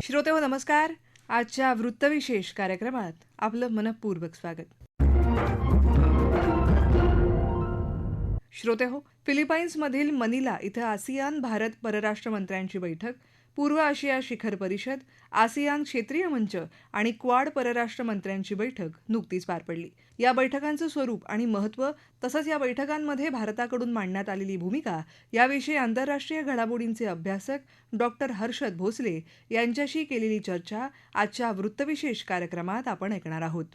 श्रोतेहो नमस्कार. आजच्या वृत्तविशेष कार्यक्रमात आपलं मनःपूर्वक स्वागत. श्रोतेहो, फिलिपाईन्समधील मनिला इथं आसियान भारत परराष्ट्र मंत्र्यांची बैठक, पूर्व आशिया शिखर परिषद, आसियान क्षेत्रीय मंच आणि क्वाड परराष्ट्र मंत्र्यांची बैठक नुकतीच पार पडली. या बैठकांचं स्वरूप आणि महत्त्व तसंच या बैठकांमध्ये भारताकडून मांडण्यात आलेली भूमिका याविषयी आंतरराष्ट्रीय घडामोडींचे अभ्यासक डॉक्टर हर्षद भोसले यांच्याशी केलेली चर्चा आजच्या वृत्तविशेष कार्यक्रमात आपण ऐकणार आहोत.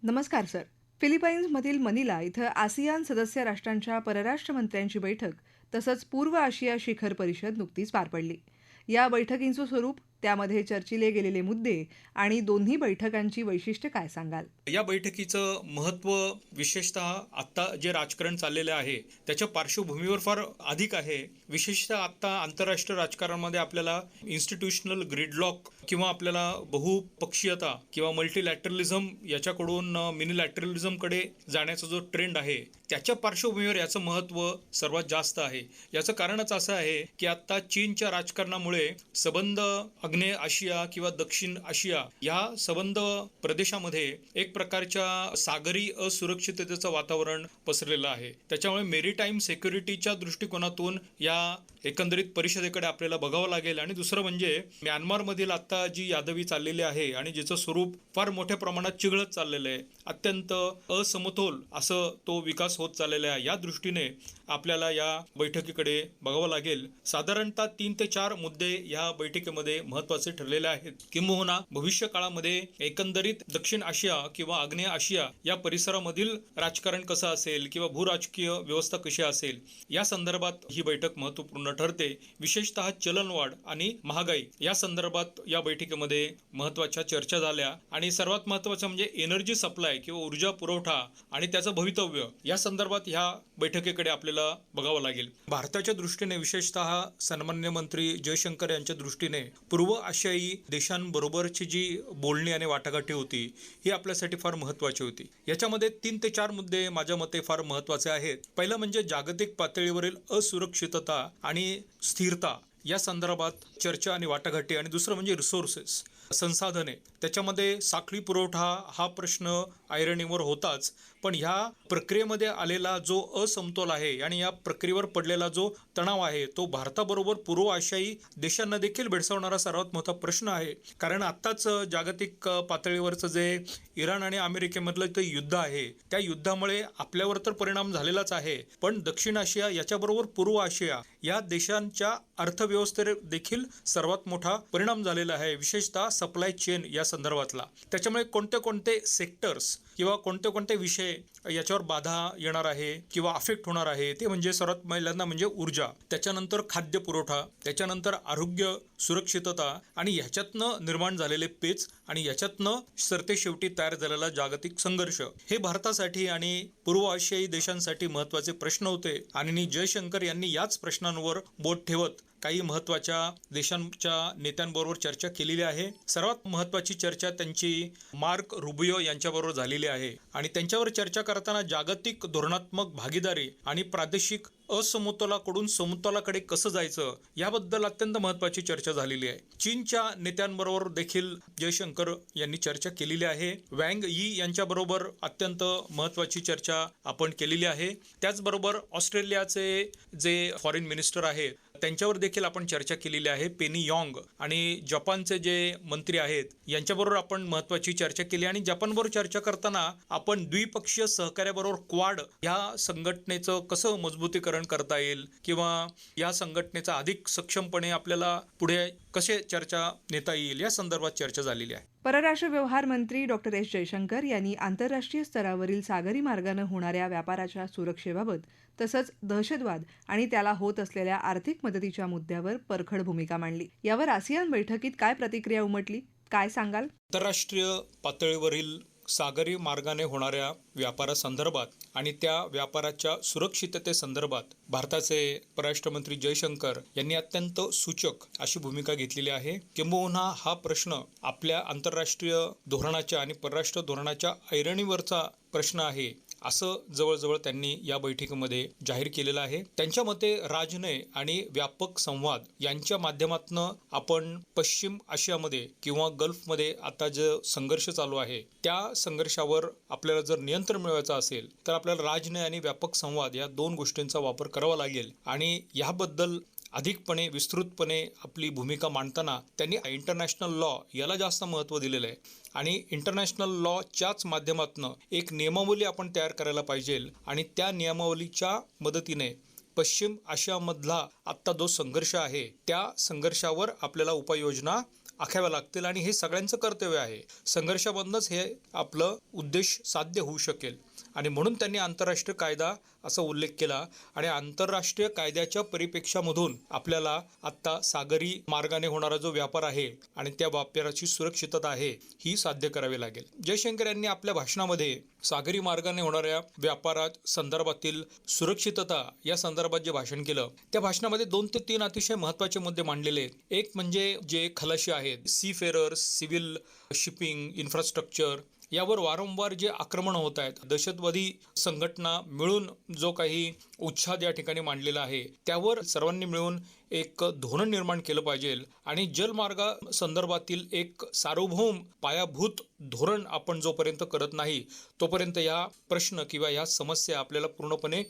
नमस्कार सर. फिलिपाईन्समधील मनिला इथं आसियान सदस्य राष्ट्रांच्या परराष्ट्र मंत्र्यांची बैठक तसंच पूर्व आशिया शिखर परिषद नुकतीच पार पडली. या बैठकींचं स्वरूप, त्यामध्ये चर्चिले गेलेले मुद्दे आणि दोन्ही बैठकांची वैशिष्ट्ये काय सांगाल? या बैठकीचं महत्त्व विशेषतः आत्ता जे राजकारण चाललेलं आहे त्याच्या पार्श्वभूमीवर फार अधिक आहे. विशेषतः आत्ता आंतरराष्ट्रीय राजकारणामध्ये आपल्याला इन्स्टिट्यूशनल ग्रिडलॉक किंवा आपल्याला बहुपक्षीयता किंवा मल्टीलॅटरलिझम याच्याकडून मिनिलॅटरलिझमकडे जाण्याचा जो ट्रेंड आहे त्याच्या पार्श्वभूमीवर याचं महत्त्व सर्वात जास्त आहे. याचं कारणच असं आहे की आत्ता चीनच्या राजकारणामुळे संबंध आग्नेय आशिया किंवा दक्षिण आशिया या संबंध प्रदेशामध्ये एक प्रकारच्या सागरी असुरक्षिततेचं वातावरण पसरलेलं आहे. त्याच्यामुळे मेरीटाईम सिक्युरिटीच्या दृष्टिकोनातून या एकंदरीत परिषदेकडे आपल्याला बघावं लागेल. आणि दुसरं म्हणजे म्यानमारमधील आता जी यादवी चाललेली आहे आणि जिचं स्वरूप फार मोठ्या प्रमाणात चिघळत चाललेलं आहे, अत्यंत असमतोल असं तो विकास होत चाललेला आहे. या दृष्टीने आपल्याला या बैठकीकडे बघावं लागेल. साधारणतः 3 ते 4 मुद्दे या बैठकीमध्ये महत्त्वाचे ठरलेले आहेत. किंबहुना भविष्य काळामध्ये एकंदरीत दक्षिण आशिया किंवा आग्नेय आशिया या परिसरामधील राजकारण कसं असेल किंवा भूराजकीय व्यवस्था कशी असेल या संदर्भात ही बैठक महत्त्वपूर्ण ठरते. विशेषतः चलनवाढ आणि महागाई या संदर्भात या बैठकीमध्ये महत्त्वाच्या चर्चा झाल्या. आणि सर्वात महत्त्वाचं म्हणजे एनर्जी सप्लाय किंवा ऊर्जा पुरवठा आणि त्याचं भवितव्य या संदर्भात ह्या बैठकीकडे आपल्याला बघावं लागेल. भारताच्या दृष्टीने विशेषतः सन्माननीय मंत्री जयशंकर यांच्या दृष्टीने पूर्व आशियाई देशांबरोबरची जी बोलणी आणि वाटाघाटी होती ही आपल्यासाठी फार महत्त्वाची होती. याच्यामध्ये 3 ते 4 मुद्दे माझ्या मते फार महत्त्वाचे आहेत. पहिलं म्हणजे जागतिक पातळीवरील असुरक्षितता आणि स्थिरता या संदर्भात चर्चा आणि वाटाघाटी. आणि दुसरं म्हणजे रिसोर्सेस, संसाधने, त्याच्यामध्ये साखळी पुरवठा हा प्रश्न ऐरणीवर होताच. पण ह्या प्रक्रियेमध्ये आलेला जो असमतोल आहे आणि या प्रक्रियेवर पडलेला जो तणाव आहे तो भारताबरोबर पूर्व आशियाई देशांना देखील भेडसावणारा सर्वात मोठा प्रश्न आहे. कारण आत्ताच जागतिक पातळीवरचं जे इराण आणि अमेरिकेमधलं ते युद्ध आहे त्या युद्धामुळे आपल्यावर तर परिणाम झालेलाच आहे, पण दक्षिण आशिया याच्याबरोबर पूर्व आशिया या देशांच्या अर्थव्यवस्थेवर देखील सर्वात मोठा परिणाम झालेला आहे, विशेषतः सप्लाय चेन या संदर्भातला. त्याच्यामुळे कोणते कोणते सेक्टर्स किंवा कोणते कोणते विषय याच्यावर बाधा येणार आहे किंवा अफेक्ट होणार आहे ते म्हणजे सर्वात पहिल्यांदा म्हणजे ऊर्जा, त्याच्यानंतर खाद्य पुरवठा, त्याच्यानंतर आरोग्य सुरक्षितता आणि ह्याच्यातनं निर्माण झालेले पेच आणि याच्यातनं सरते शेवटी तयार झालेला जागतिक संघर्ष हे भारतासाठी आणि पूर्व आशियाई देशांसाठी महत्त्वाचे प्रश्न होते. आणि जयशंकर यांनी याच प्रश्नांवर बोट ठेवत काही महत्त्वाच्या देशांच्या नेत्यांबरोबर चर्चा केलेली आहे. सर्वात महत्त्वाची चर्चा त्यांची मार्क रुबियो यांच्याबरोबर झालेली आहे. आणि त्यांच्यावर चर्चा करताना जागतिक धोरणात्मक भागीदारी आणि प्रादेशिक असमतोलाकडून समतोलाकडे कसं जायचं याबद्दल अत्यंत महत्त्वाची चर्चा झालेली आहे. चीनच्या नेत्यांबरोबर देखील जयशंकर यांनी चर्चा केलेली आहे. वँग यी यांच्याबरोबर अत्यंत महत्त्वाची चर्चा आपण केलेली आहे. त्याचबरोबर ऑस्ट्रेलियाचे जे फॉरेन मिनिस्टर आहेत त्यांच्यावर देखील आपण चर्चा केलेली आहे, पेनी यॉंग. आणि जपानचे जे मंत्री आहेत यांच्याबरोबर आपण महत्त्वाची चर्चा केली. आणि जपानबरोबर चर्चा करताना आपण द्विपक्षीय सहकार्याबरोबर क्वाड या संघटनेचं कसं मजबूतीकरण करता येईल किंवा या संघटनेचा अधिक सक्षमपणे आपल्याला पुढे कसे चर्चा नेता येईल या संदर्भात चर्चा झालेली आहे. परराष्ट्र व्यवहार मंत्री डॉक्टर एस जयशंकर यांनी आंतरराष्ट्रीय स्तरावरील सागरी मार्गानं होणाऱ्या व्यापाराच्या सुरक्षेबाबत तसंच दहशतवाद आणि त्याला होत असलेल्या आर्थिक मदतीच्या मुद्द्यावर परखड भूमिका मांडली. यावर आसियान बैठकीत काय प्रतिक्रिया उमटली, काय सांगाल? आंतरराष्ट्रीय पातळीवरील सागरी मार्गाने होणाऱ्या व्यापारासंदर्भात आणि त्या व्यापाराच्या सुरक्षिततेसंदर्भात भारताचे परराष्ट्र मंत्री जयशंकर यांनी अत्यंत सूचक अशी भूमिका घेतलेली आहे. किंबहुना हा प्रश्न आपल्या आंतरराष्ट्रीय धोरणाच्या आणि परराष्ट्र धोरणाच्या ऐरणीवरचा प्रश्न आहे असं जवळजवळ त्यांनी या बैठकीमध्ये जाहीर केलेलं आहे. त्यांच्या मते राजनय आणि व्यापक संवाद यांच्या माध्यमातून आपण पश्चिम आशियामध्ये किंवा गल्फमध्ये आता जो संघर्ष चालू आहे त्या संघर्षावर आपल्याला जर नियंत्रण मिळवायचं असेल तर आपल्याला राजनय आणि व्यापक संवाद या दोन गोष्टींचा वापर करावा लागेल. आणि याबद्दल अधिकपणे विस्तृतपणे आपली भूमिका मांडताना त्यांनी इंटरनॅशनल लॉ याला जास्त महत्त्व दिलेलं आहे आणि इंटरनॅशनल लॉच्याच माध्यमातून एक नियमावली आपण तयार करायला पाहिजे आणि त्या नियमावलीच्या मदतीने पश्चिम आशियामधला आत्ता जो संघर्ष आहे त्या संघर्षावर आपल्याला उपाययोजना आखाव्या लागतील आणि हे सगळ्यांचं कर्तव्य आहे. संघर्षामधूनच हे आपलं उद्देश साध्य होऊ शकेल आणि म्हणून त्यांनी आंतरराष्ट्रीय कायदा असा उल्लेख केला आणि आंतरराष्ट्रीय कायद्याच्या परिप्रेक्ष्यामधून आपल्याला आत्ता सागरी मार्गाने होणारा जो व्यापार आहे आणि त्या व्यापाराची सुरक्षितता आहे ही साध्य करावी लागेल. जयशंकर यांनी आपल्या भाषणामध्ये सागरी मार्गाने होणाऱ्या व्यापारात संदर्भातील सुरक्षितता या संदर्भात जे भाषण केलं त्या भाषणामध्ये 2 ते 3 अतिशय महत्त्वाचे मुद्दे मांडलेले आहेत. एक म्हणजे जे खलाशी आहेत, सीफेरर्स, सिव्हिल शिपिंग, इन्फ्रास्ट्रक्चर यावर वारंवार जे आक्रमण होत आहेत, दहशतवादी संघटना मिळून जो काही उच्छाद या ठिकाणी मांडलेला आहे त्यावर सर्वांनी मिळून एक धोरण निर्माण केलं पाहिजे आणि जलमार्गा संदर्भातील एक सार्वभौम पायाभूत धोरण आपण जोपर्यंत करत नाही तोपर्यंत या प्रश्न किंवा या समस्या आपल्याला पूर्णपणे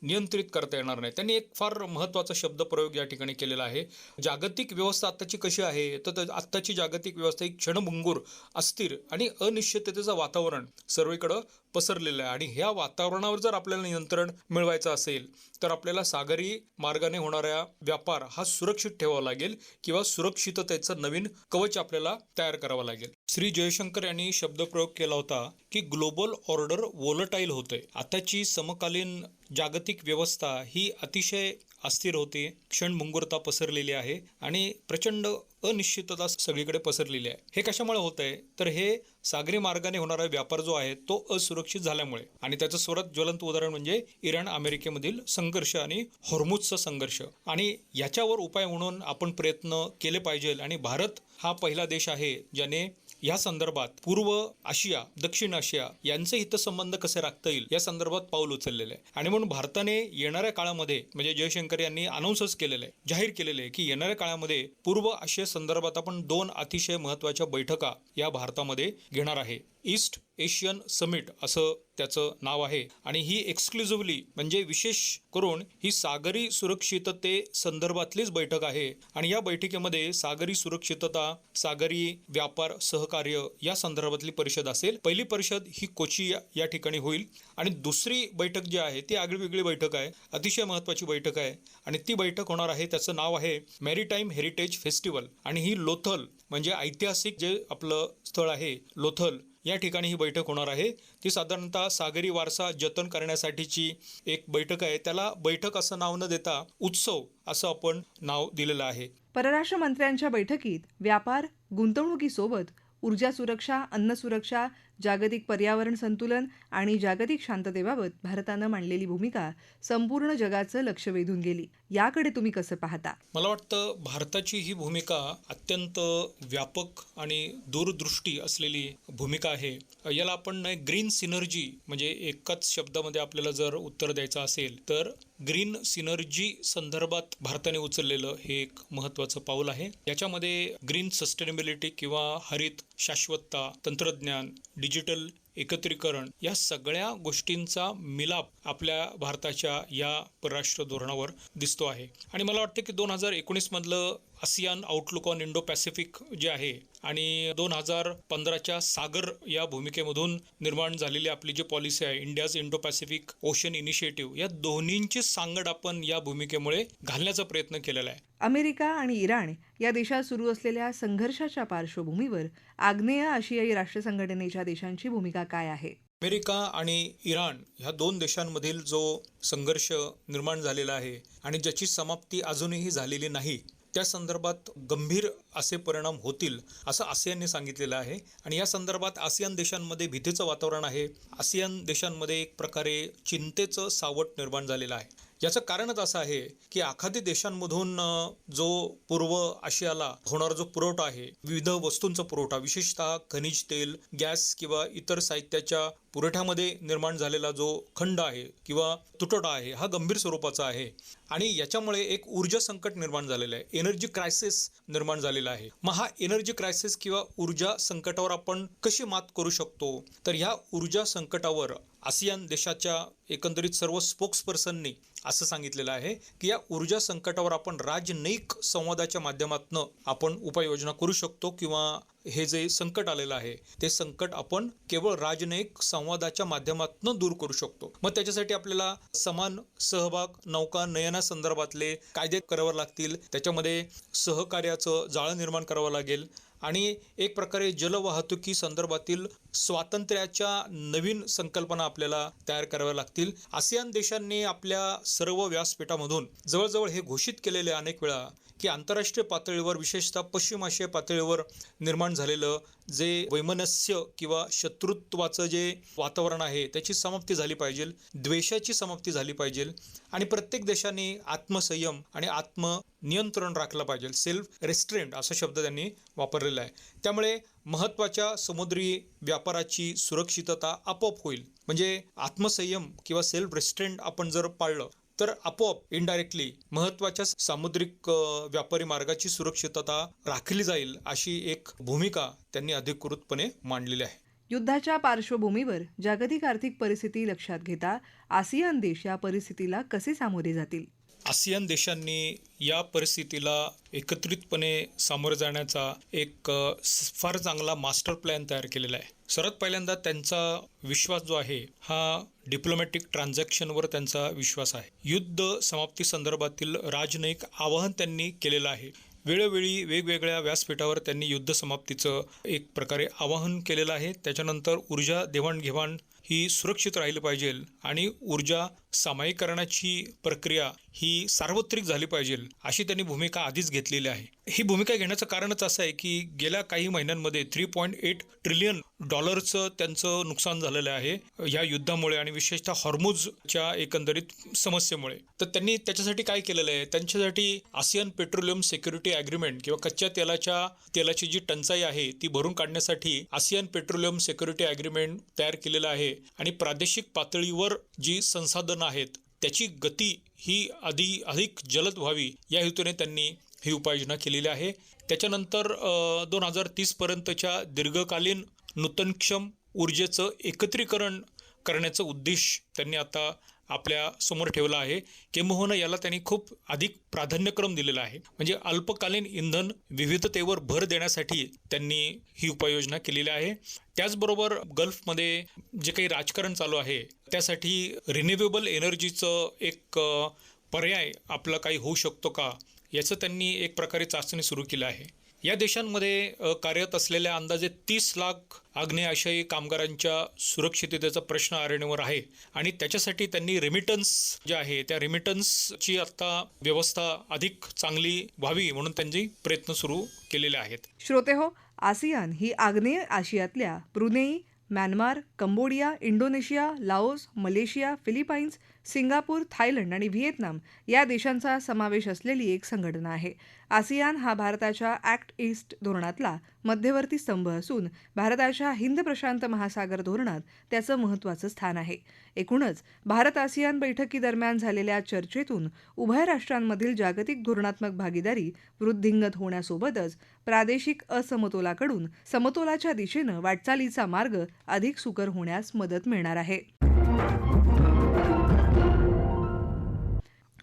नियंत्रित करता येणार नाही. त्यांनी एक फार महत्त्वाचा शब्दप्रयोग या ठिकाणी केलेला आहे. जागतिक व्यवस्था आत्ताची कशी आहे तर आत्ताची जागतिक व्यवस्था ही क्षणभंगूर, अस्थिर आणि अनिश्चिततेचं वातावरण सर्वीकडं पसरलेलं आहे आणि ह्या वातावरणावर जर आपल्याला नियंत्रण मिळवायचं असेल तर आपल्याला सागरी मार्गाने होणारा व्यापार हा सुरक्षित ठेवावा लागेल किंवा सुरक्षिततेचं नवीन कवच आपल्याला तयार करावं लागेल. श्री जयशंकर यांनी शब्दप्रयोग केला होता की ग्लोबल ऑर्डर वोलटाईल होते. आताची समकालीन जागतिक व्यवस्था ही अतिशय अस्थिर होते, क्षणभंगुरता पसरलेली आहे आणि प्रचंड अनिश्चितता सगळीकडे पसरलेली आहे. हे कशामुळे होत आहे तर हे सागरी मार्गाने होणारा व्यापार जो आहे तो असुरक्षित झाल्यामुळे आणि त्याचं सर्वात ज्वलंत उदाहरण म्हणजे इराण अमेरिकेमधील संघर्ष आणि हॉर्मुझचा संघर्ष आणि याच्यावर उपाय म्हणून आपण प्रयत्न केले पाहिजे आणि भारत हा पहिला देश आहे ज्याने या संदर्भात पूर्व आशिया, दक्षिण आशिया यांचे हितसंबंध कसे राखता येईल या संदर्भात पाऊल उचललेलं आहे आणि म्हणून भारताने येणाऱ्या काळामध्ये म्हणजे जयशंकर यांनी अनाउन्सच केलेलं आहे, जाहीर केलेलं आहे की येणाऱ्या काळामध्ये पूर्व आशिया संदर्भात आपण 2 अतिशय महत्त्वाच्या बैठका या भारतामध्ये घेणार आहे. ईस्ट एशियन समिट असं त्याचं नाव आहे आणि ही एक्सक्लुझिव्हली म्हणजे विशेष करून ही सागरी सुरक्षितते संदर्भातलीच बैठक आहे आणि या बैठकीमध्ये सागरी सुरक्षितता, सागरी व्यापार सहकार्य या संदर्भातली परिषद असेल. पहिली परिषद ही कोची या ठिकाणी होईल आणि दुसरी बैठक जी आहे ती आगळीवेगळी बैठक आहे, अतिशय महत्त्वाची बैठक आहे आणि ती बैठक होणार आहे त्याचं नाव आहे मॅरीटाईम हेरिटेज फेस्टिवल आणि ही लोथल म्हणजे ऐतिहासिक जे आपलं स्थळ आहे लोथल या ठिकाणी ही बैठक होणार आहे. ती साधारणतः सागरी वारसा जतन करण्यासाठीची एक बैठक आहे. त्याला बैठक असं नाव न देता उत्सव असं आपण नाव दिलेलं आहे. परराष्ट्र मंत्र्यांच्या बैठकीत व्यापार, गुंतवणुकीसोबत ऊर्जा सुरक्षा, अन्न सुरक्षा, जागतिक पर्यावरण संतुलन आणि जागतिक शांततेबाबत भारतानं मांडलेली भूमिका संपूर्ण जगाचं लक्ष वेधून गेली. याकडे तुम्ही कसं पाहता? मला वाटतं भारताची ही भूमिका अत्यंत व्यापक आणि दूरदृष्टी असलेली भूमिका आहे. याला आपण ग्रीन सिनर्जी म्हणजे एकाच शब्दामध्ये आपल्याला जर उत्तर द्यायचं असेल तर ग्रीन सिनर्जी संदर्भात भारताने उचललेलं हे एक महत्त्वाचं पाऊल आहे. याच्यामध्ये ग्रीन सस्टेनेबिलिटी किंवा हरित शाश्वतता, तंत्रज्ञान, डिजिटल एकत्रीकरण या सगळ्या गोष्टींचा मिलाप आपल्या भारताच्या या परराष्ट्र धोरणावर दिसतो आहे आणि मला वाटतं की 2019 मधलं ASEAN outlook on Indo Pacific जे आहे आणि 2015च्या सागर या भूमिकेमधून निर्माण झालेली आपली जी पॉलिसी आहे India's Indo Pacific ocean initiative या दोन्हींची सांगड आपण या भूमिकेमुळे घालण्याचा प्रयत्न केलेला आहे. अमेरिका आणि इराण या देशात सुरू असलेल्या संघर्षाच्या पार्श्वभूमीवर आग्नेय आशियाई राष्ट्र संघटनेच्या देशांची भूमिका काय आहे? अमेरिका आणि इराण ह्या 2 देशांमधील जो संघर्ष निर्माण झालेला आहे आणि ज्याची समाप्ती अजूनही झालेली नाही त्या संदर्भात गंभीर असे परिणाम होतील असं आसियानने सांगितलेलं आहे आणि या संदर्भात आसियान देशांमध्ये भीतीचं वातावरण आहे. आसियान देशांमध्ये एक प्रकारे चिंतेचं सावट निर्माण झालेलं आहे. याचं कारणच असं आहे की आखाती देशांमधून जो पूर्व आशियाला होणारा जो पुरवठा आहे, विविध वस्तूंचा पुरवठा, विशेषतः खनिज तेल, गॅस किंवा इतर साहित्याच्या पुरवठ्यामध्ये निर्माण झालेला जो खंड आहे किंवा तुटवडा आहे, हा गंभीर स्वरूपाचा आहे आणि याच्यामुळे एक ऊर्जा संकट निर्माण झालेलं आहे, एनर्जी क्रायसिस निर्माण झालेला आहे. मग हा एनर्जी क्रायसिस किंवा ऊर्जा संकटावर आपण कशी मात करू शकतो? तर ह्या ऊर्जा संकटावर आसियान देशाच्या एकंदरीत सर्व स्पोक्सपर्सननी असं सांगितलेलं आहे की या ऊर्जा संकटावर आपण राजनैतिक संवादाच्या माध्यमातून आपण उपाययोजना करू शकतो किंवा हे जे संकट आलेलं आहे ते संकट आपण केवळ राजनैतिक संवादाच्या माध्यमातून दूर करू शकतो. मग त्याच्यासाठी आपल्याला समान सहभाग नौकानयनासंदर्भातले कायदे करावे लागतील, त्याच्यामध्ये सहकार्याचं जाळं निर्माण करावं लागेल आणि एक प्रकारे जलवाहतुकी संदर्भातील स्वातंत्र्याच्या नवीन संकल्पना आपल्याला तयार कराव्या लागतील. आसियान देशांनी आपल्या सर्व व्यासपीठामधून जवळजवळ हे घोषित केलेले अनेक वेळा की आंतरराष्ट्रीय पातळीवर, विशेषतः पश्चिम आशिया पातळीवर निर्माण झालेलं जे वैमनस्य किंवा शत्रुत्वाचं जे वातावरण आहे त्याची समाप्ती झाली पाहिजे, द्वेषाची समाप्ती झाली पाहिजे आणि प्रत्येक देशाने आत्मसंयम आणि आत्मनियंत्रण राखलं पाहिजे. सेल्फ रेस्ट्रेंट असा शब्द त्यांनी वापरलेला आहे. त्यामुळे महत्त्वाच्या समुद्री व्यापाराची सुरक्षितता आपोआप होईल. म्हणजे आत्मसंयम किंवा सेल्फ रेस्ट्रेंट आपण जर पाळलं तर आपोआप इनडायरेक्टली महत्त्वाच्या सामुद्रिक व्यापारी मार्गाची सुरक्षितता राखली जाईल, अशी एक भूमिका त्यांनी अधिकृतपणे मांडलेली आहे. युद्धाच्या पार्श्वभूमीवर जागतिक आर्थिक परिस्थिती लक्षात घेता आसियान देश या परिस्थितीला कसे सामोरे जातील? आसियान देशांनी या परिस्थितीला एकत्रितपणे सामोरे जाण्याचा एक फार चांगला मास्टर प्लॅन तयार केलेला आहे. सर्वात पहिल्यांदा त्यांचा विश्वास जो आहे हा डिप्लोमॅटिक ट्रान्झॅक्शनवर त्यांचा विश्वास आहे. युद्ध समाप्ती संदर्भातील राजनैतिक आवाहन त्यांनी केलेलं आहे. वेळोवेळी वेगवेगळ्या व्यासपीठावर त्यांनी युद्ध समाप्तीचं एक प्रकारे आवाहन केलेलं आहे. त्याच्यानंतर ऊर्जा देवाणघेवाण ही सुरक्षित राहिली पाहिजे आणि ऊर्जा सामायिकरणाची प्रक्रिया ही सार्वत्रिक झाली पाहिजे, अशी त्यांनी भूमिका आधीच घेतलेली आहे. ही भूमिका घेण्याचं कारणच असं आहे की गेल्या काही महिन्यांमध्ये $3.8 ट्रिलियन त्यांचं नुकसान झालेलं आहे या युद्धामुळे आणि विशेषतः हॉर्मुझच्या एकंदरीत समस्येमुळे. तर त्यांनी त्याच्यासाठी काय केलेलं आहे, त्यांच्यासाठी आसियान पेट्रोलियम सिक्युरिटी ॲग्रीमेंट किंवा कच्च्या तेलाची जी टंचाई आहे ती भरून काढण्यासाठी आसियान पेट्रोलियम सिक्युरिटी ॲग्रीमेंट तयार केलेलं आहे आणि प्रादेशिक पातळीवर जी संसाधनं आहेत त्याची गती ही अधिक जलद व्हावी या हेतूने त्यांनी ही उपाययोजना केलेली आहे. त्याच्यानंतर 2030 पर्यंतच्या दीर्घकालीन नूतनक्षम ऊर्जेचं एकत्रीकरण करण्याचं उद्देश त्यांनी आता आपल्या समोर ठेवला आहे. किंबहुना याला त्यांनी खूप अधिक प्राधान्यक्रम दिलेला आहे. म्हणजे अल्पकालीन इंधन विविधतेवर भर देण्यासाठी त्यांनी ही उपाययोजना केलेली आहे. त्याचबरोबर गल्फमध्ये जे काही राजकारण चालू आहे त्यासाठी रिन्युएबल एनर्जीचं एक पर्याय आपला काही होऊ शकतो का, याचं त्यांनी एक प्रकारे चाचणी सुरू केली आहे. या देशांमध्ये कार्यरत असलेल्या अंदाजे 30 लाख आग्नेय आशियाई कामगारांच्या सुरक्षिततेचा प्रश्न ऐरणीवर आहे आणि त्याच्यासाठी त्यांनी रेमिटन्स जे आहे त्या रेमिटन्सची आता व्यवस्था अधिक चांगली व्हावी म्हणून त्यांचे प्रयत्न सुरू केलेले आहेत. श्रोतेहो, आसियान ही आग्नेय आशियातल्या Brunei, Myanmar, Cambodia, Indonesia, Laos, Malaysia, Philippines, Singapore, Thailand आणि व्हिएतनाम या देशांचा समावेश असलेली एक संघटना आहे. आसियान हा भारताच्या ॲक्ट ईस्ट धोरणातला मध्यवर्ती स्तंभ असून भारताच्या हिंद प्रशांत महासागर धोरणात त्याचं महत्त्वाचं स्थान आहे. एकूणच भारत आसियान बैठकीदरम्यान झालेल्या चर्चेतून उभय राष्ट्रांमधील जागतिक धोरणात्मक भागीदारी वृद्धिंगत होण्यासोबतच प्रादेशिक असमतोलाकडून समतोलाच्या दिशेनं वाटचालीचा मार्ग अधिक सुकर होण्यास मदत मिळणार आहे.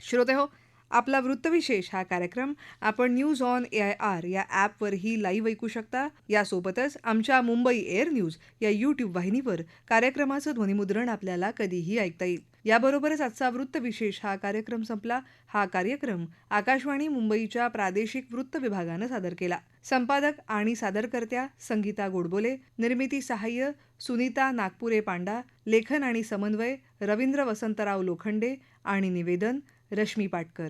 श्रोतेहो, आपला वृत्तविशेष हा कार्यक्रम आपण न्यूज ऑन AIR या ॲपवरही लाईव्ह ऐकू शकता. यासोबतच आमच्या मुंबई एअर न्यूज या यूट्यूब वाहिनीवर कार्यक्रमाचं ध्वनिमुद्रण आपल्याला कधीही ऐकता येईल. याबरोबरच आजचा वृत्तविशेष हा कार्यक्रम संपला. हा कार्यक्रम आकाशवाणी मुंबईच्या प्रादेशिक वृत्त विभागानं सादर केला. संपादक आणि सादरकर्त्या संगीता गोडबोले, निर्मिती सहाय्य सुनीता नागपुरे पांडा, लेखन आणि समन्वय रवींद्र वसंतराव लोखंडे आणि निवेदन रश्मी पाटकर.